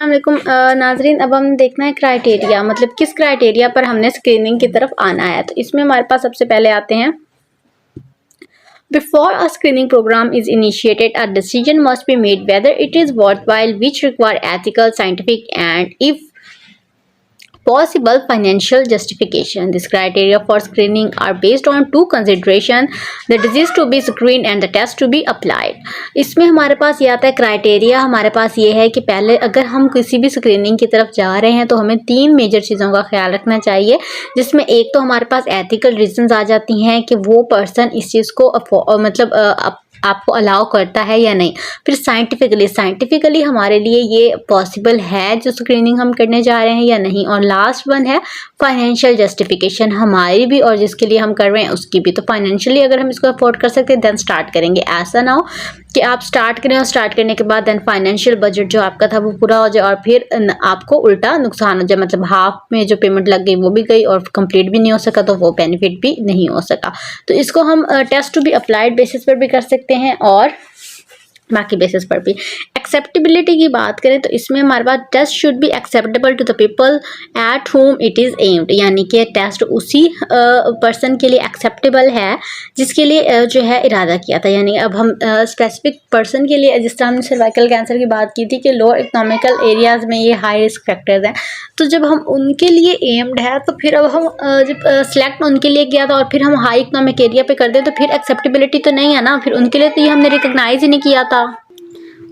वालेकुम नाजरीन, अब हम देखना है क्राइटेरिया, मतलब किस क्राइटेरिया पर हमने स्क्रीनिंग की तरफ आना है। तो इसमें हमारे पास सबसे पहले आते हैं, before a screening programme is initiated a decision must be made whether it is worthwhile which require ethical scientific and if possible financial justification. This criteria for screening are based on two consideration: the disease to be screened and the test to be applied. इसमें हमारे पास ये आता है criteria, हमारे पास ये है कि पहले अगर हम किसी भी स्क्रीनिंग की तरफ जा रहे हैं तो हमें 3 मेजर चीज़ों का ख्याल रखना चाहिए, जिसमें एक तो हमारे पास एथिकल रीजंस आ जाती हैं कि वो पर्सन इस चीज़ को आपको अलाउ करता है या नहीं। फिर साइंटिफिकली हमारे लिए ये पॉसिबल है जो स्क्रीनिंग हम करने जा रहे हैं या नहीं। और लास्ट वन है फाइनेंशियल जस्टिफिकेशन, हमारी भी और जिसके लिए हम कर रहे हैं उसकी भी। तो फाइनेंशियली अगर हम इसको अफोर्ड कर सकते हैं देन स्टार्ट करेंगे। ऐसा ना हो कि आप स्टार्ट करें और स्टार्ट करने के बाद देन फाइनेंशियल बजट जो आपका था वो पूरा हो जाए और फिर आपको उल्टा नुकसान हो जाए, मतलब हाफ में जो पेमेंट लग गई वो भी गई और कंप्लीट भी नहीं हो सका, तो वो बेनिफिट भी नहीं हो सका। तो इसको हम test to be applied basis पर भी कर सकते हैं और बाकी बेसिस पर भी। एक्सेप्टेबिलिटी की बात करें तो इसमें हमारे पास test should be acceptable to the people at home it is aimed, यानी कि टेस्ट उसी पर्सन के लिए एक्सेप्टेबल है जिसके लिए जो है इरादा किया था। यानी अब हम स्पेसिफिक पर्सन के लिए, जिस तरह हमने सर्वाइकल कैंसर की बात की थी कि लो इकोनॉमिकल एरियाज़ में ये हाई रिस्क फैक्टर्स हैं, तो जब हम उनके लिए एम्ड है तो फिर अब हम जब सिलेक्ट उनके लिए किया था और फिर हम हाई इकोनॉमिक एरिया पे कर दें तो फिर एक्सेप्टेबिलिटी तो नहीं है ना, फिर उनके लिए तो ये हमने रिकॉग्नाइज ही नहीं किया था।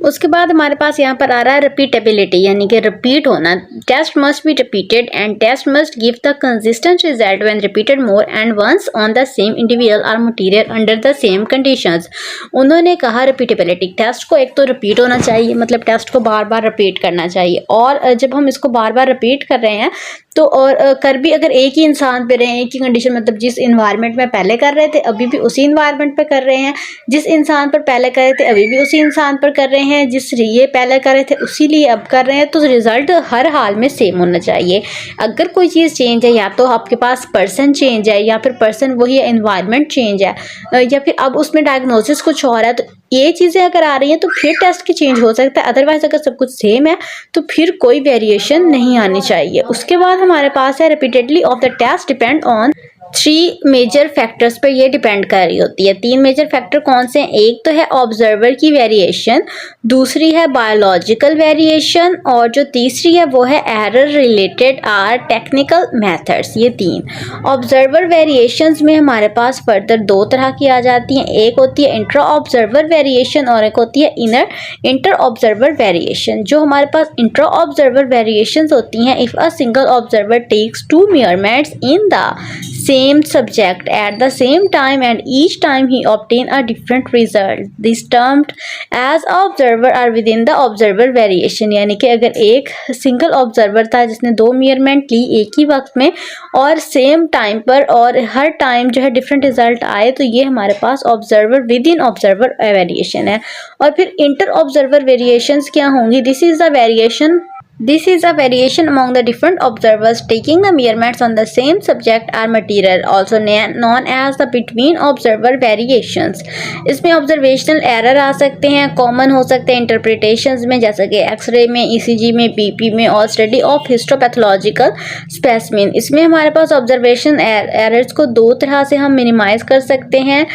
उसके बाद हमारे पास यहाँ पर आ रहा है रिपीटेबिलिटी, यानी कि रिपीट होना। Test must be repeated and test must give the consistent result when repeated more and once on the same individual और material under the same conditions. उन्होंने कहा रिपीटेबिलिटी, टेस्ट को एक तो रिपीट होना चाहिए, मतलब टेस्ट को बार बार रिपीट करना चाहिए। और जब हम इसको बार बार रिपीट कर रहे हैं तो और कर भी अगर एक ही इंसान पे रहे हैं, एक ही कंडीशन, मतलब जिस इन्वायरमेंट में पहले कर रहे थे अभी भी उसी इन्वायरमेंट पे कर रहे हैं, जिस इंसान पर पहले कर रहे थे अभी भी उसी इंसान पर कर रहे हैं, जिस ये पहले कर रहे थे उसी लिए अब कर रहे हैं, तो रिजल्ट हर हाल में सेम होना चाहिए। अगर कोई चीज़ चेंज है, या तो आपके पास पर्सन चेंज है या फिर पर्सन वही है, इन्वायरमेंट चेंज है, या फिर अब उसमें डायग्नोसिस कुछ और है, तो ये चीज़ें अगर आ रही हैं तो फिर टेस्ट की चेंज हो सकता है। अदरवाइज अगर सब कुछ सेम है तो फिर कोई वेरिएशन नहीं आनी चाहिए। उसके बाद हमारे पास है repeatedly of the test depend on 3 major factors पर ये डिपेंड कर रही होती है। 3 मेजर फैक्टर कौन से हैं? एक तो है ऑब्जर्वर की वेरिएशन, दूसरी है बायोलॉजिकल वेरिएशन और जो तीसरी है वो है error related are technical methods. ये 3 ऑब्जर्वर वेरिएशंस में हमारे पास फर्दर 2 तरह की आ जाती हैं। एक होती है इंट्रा ऑब्जर्वर वेरिएशन और एक होती है इंटर ऑब्जर्वर वेरिएशन। जो हमारे पास इंट्रा ऑब्जर्वर वेरिएशंस होती हैं, if a single observer takes 2 measurements in the same subject at the same time and each time he obtain a different result, this termed as observer are within the observer variation। यानी कि अगर एक single observer था जिसने 2 measurement ली एक ही वक्त में और सेम टाइम पर और हर टाइम जो है डिफरेंट रिजल्ट आए, तो ये हमारे पास observer within observer variation है। और फिर इंटर ऑब्जर्वर वेरिएशंस क्या होंगी? This is a variation among the different observers taking the measurements on the same subject or material, also known as the between observer variations। इसमें observational error आ सकते हैं, common हो सकते हैं इंटरप्रिटेशंस में, जैसे कि एक्सरे में, ईसीजी में, बीपी में और स्टडी ऑफ हिस्टोपैथोलॉजिकल स्पेसिमेन। इसमें हमारे पास ऑब्जर्वेशन एरर्स को 2 तरह से हम मिनिमाइज कर सकते हैं।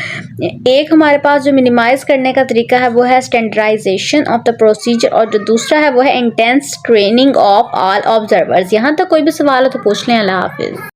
एक हमारे पास जो मिनिमाइज करने का तरीका है वो है स्टैंडर्डाइजेशन ऑफ द प्रोसीजर और जो दूसरा है वो है intense training of all observers. यहाँ तक कोई भी सवाल हो तो पूछ लें। अल्लाह हाफिज़।